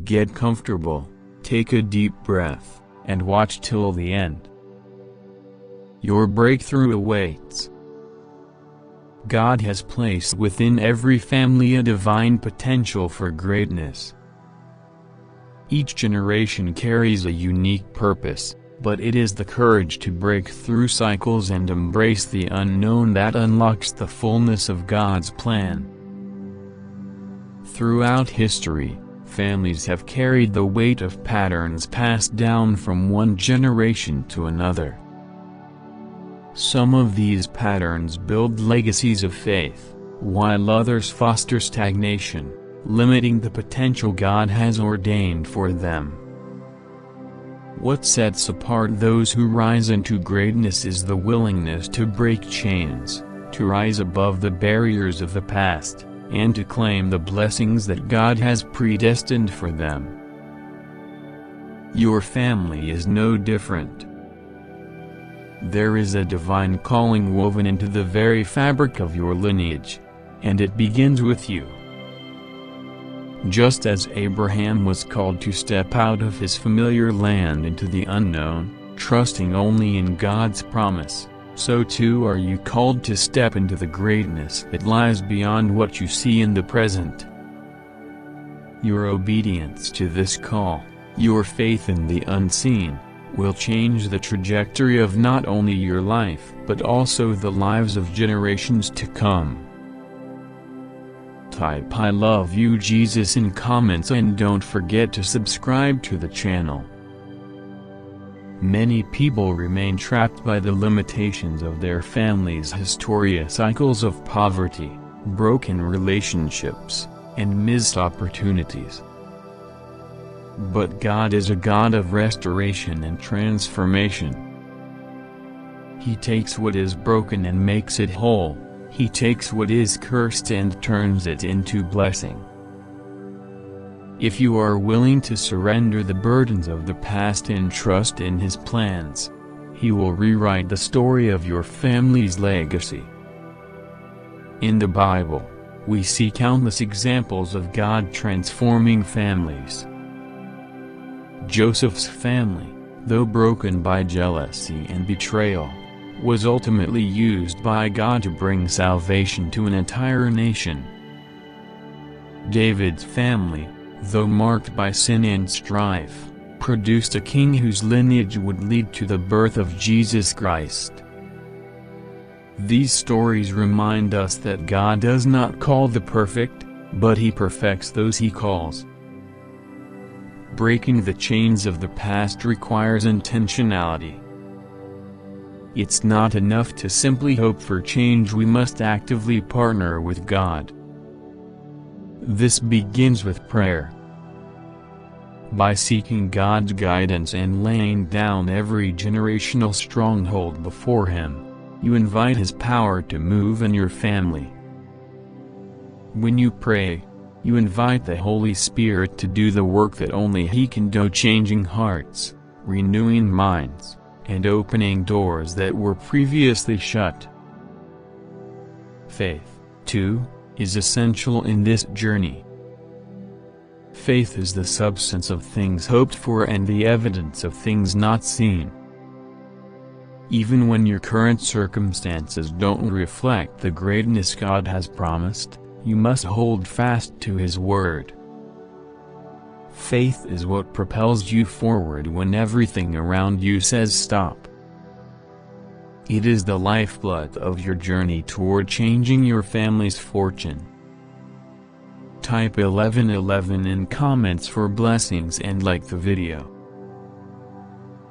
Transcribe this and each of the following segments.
Get comfortable, take a deep breath, and watch till the end. Your breakthrough awaits. God has placed within every family a divine potential for greatness. Each generation carries a unique purpose, but it is the courage to break through cycles and embrace the unknown that unlocks the fullness of God's plan. Throughout history, families have carried the weight of patterns passed down from one generation to another. Some of these patterns build legacies of faith, while others foster stagnation, limiting the potential God has ordained for them. What sets apart those who rise into greatness is the willingness to break chains, to rise above the barriers of the past, and to claim the blessings that God has predestined for them. Your family is no different. There is a divine calling woven into the very fabric of your lineage, and it begins with you. Just as Abraham was called to step out of his familiar land into the unknown, trusting only in God's promise, so too are you called to step into the greatness that lies beyond what you see in the present. Your obedience to this call, your faith in the unseen, will change the trajectory of not only your life but also the lives of generations to come. Type "I love you Jesus" in comments and don't forget to subscribe to the channel. Many people remain trapped by the limitations of their family's history, cycles of poverty, broken relationships, and missed opportunities. But God is a God of restoration and transformation. He takes what is broken and makes it whole. He takes what is cursed and turns it into blessing. If you are willing to surrender the burdens of the past and trust in His plans, He will rewrite the story of your family's legacy. In the Bible, we see countless examples of God transforming families. Joseph's family, though broken by jealousy and betrayal, was ultimately used by God to bring salvation to an entire nation. David's family, though marked by sin and strife, produced a king whose lineage would lead to the birth of Jesus Christ. These stories remind us that God does not call the perfect, but He perfects those He calls. Breaking the chains of the past requires intentionality. It's not enough to simply hope for change, we must actively partner with God. This begins with prayer. By seeking God's guidance and laying down every generational stronghold before Him, you invite His power to move in your family. When you pray, you invite the Holy Spirit to do the work that only He can do, changing hearts, renewing minds, and opening doors that were previously shut. Faith, too, is essential in this journey. Faith is the substance of things hoped for and the evidence of things not seen. Even when your current circumstances don't reflect the greatness God has promised, you must hold fast to His word. Faith is what propels you forward when everything around you says stop. It is the lifeblood of your journey toward changing your family's fortune. Type 1111 in comments for blessings and like the video.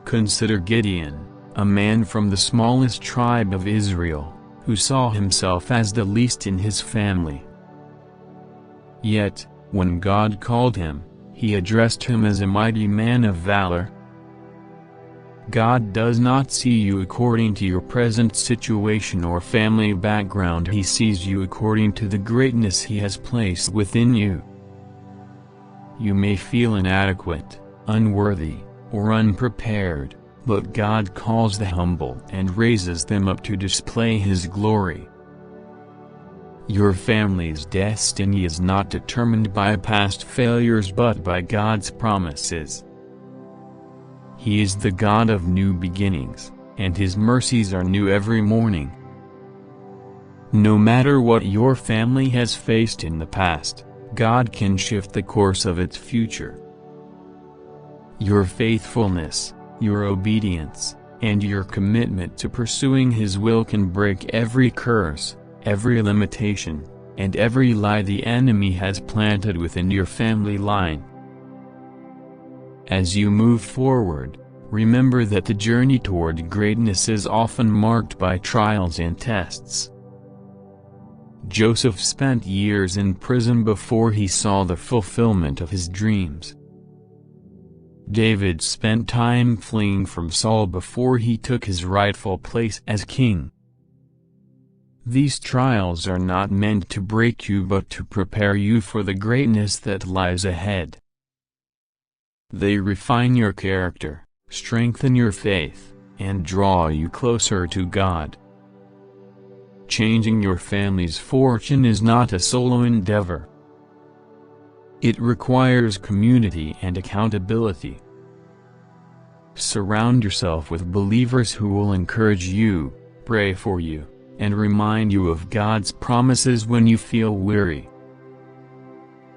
Consider Gideon, a man from the smallest tribe of Israel, who saw himself as the least in his family. Yet, when God called him, He addressed him as a mighty man of valor. God does not see you according to your present situation or family background. He sees you according to the greatness He has placed within you. You may feel inadequate, unworthy, or unprepared, but God calls the humble and raises them up to display His glory. Your family's destiny is not determined by past failures but by God's promises. He is the God of new beginnings, and His mercies are new every morning. No matter what your family has faced in the past, God can shift the course of its future. Your faithfulness, your obedience, and your commitment to pursuing His will can break every curse, every limitation, and every lie the enemy has planted within your family line. As you move forward, remember that the journey toward greatness is often marked by trials and tests. Joseph spent years in prison before he saw the fulfillment of his dreams. David spent time fleeing from Saul before he took his rightful place as king. These trials are not meant to break you but to prepare you for the greatness that lies ahead. They refine your character, strengthen your faith, and draw you closer to God. Changing your family's fortune is not a solo endeavor. It requires community and accountability. Surround yourself with believers who will encourage you, pray for you, and remind you of God's promises when you feel weary.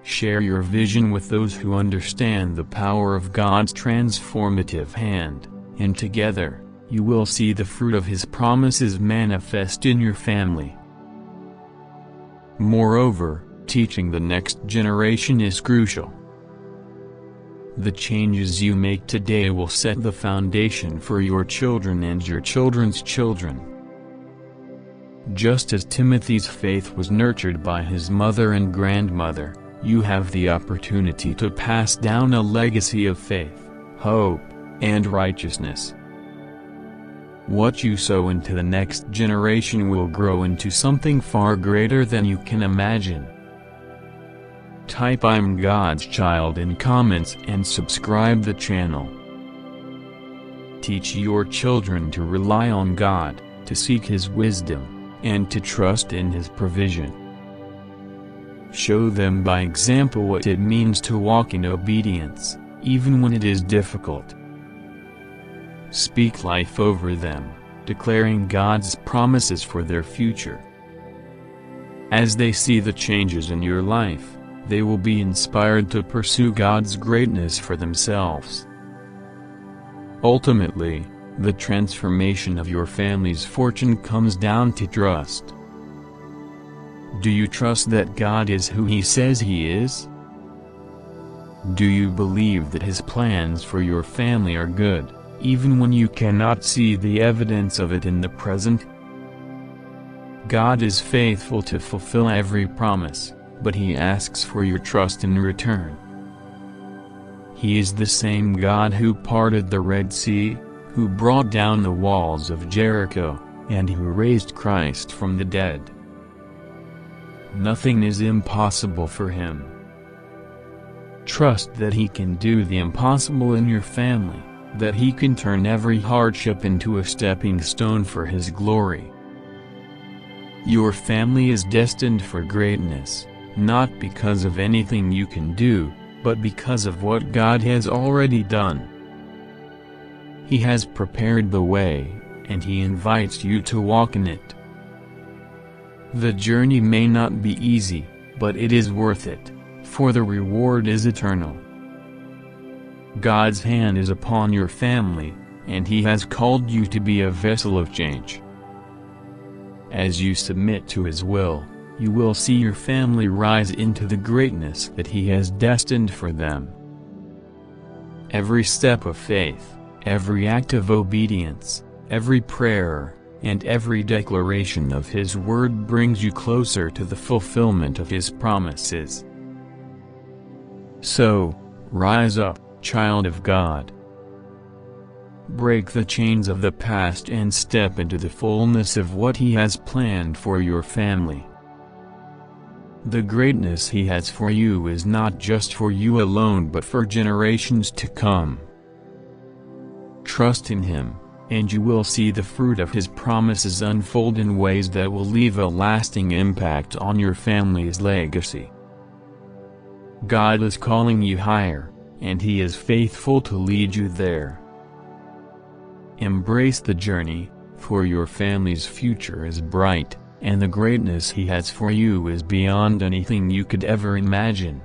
Share your vision with those who understand the power of God's transformative hand, and together, you will see the fruit of His promises manifest in your family. Moreover, teaching the next generation is crucial. The changes you make today will set the foundation for your children and your children's children. Just as Timothy's faith was nurtured by his mother and grandmother, you have the opportunity to pass down a legacy of faith, hope, and righteousness. What you sow into the next generation will grow into something far greater than you can imagine. Type "I'm God's child" in comments and subscribe the channel. Teach your children to rely on God, to seek His wisdom, and to trust in His provision. Show them by example what it means to walk in obedience, even when it is difficult. Speak life over them, declaring God's promises for their future. As they see the changes in your life, they will be inspired to pursue God's greatness for themselves. Ultimately, the transformation of your family's fortune comes down to trust. Do you trust that God is who He says He is? Do you believe that His plans for your family are good, even when you cannot see the evidence of it in the present? God is faithful to fulfill every promise, but He asks for your trust in return. He is the same God who parted the Red Sea, who brought down the walls of Jericho, and who raised Christ from the dead. Nothing is impossible for Him. Trust that He can do the impossible in your family, that He can turn every hardship into a stepping stone for His glory. Your family is destined for greatness, not because of anything you can do, but because of what God has already done. He has prepared the way, and He invites you to walk in it. The journey may not be easy, but it is worth it, for the reward is eternal. God's hand is upon your family, and He has called you to be a vessel of change. As you submit to His will, you will see your family rise into the greatness that He has destined for them. Every step of faith, every act of obedience, every prayer, and every declaration of His word brings you closer to the fulfillment of His promises. So, rise up, child of God. Break the chains of the past and step into the fullness of what He has planned for your family. The greatness He has for you is not just for you alone but for generations to come. Trust in Him, and you will see the fruit of His promises unfold in ways that will leave a lasting impact on your family's legacy. God is calling you higher, and He is faithful to lead you there. Embrace the journey, for your family's future is bright, and the greatness He has for you is beyond anything you could ever imagine.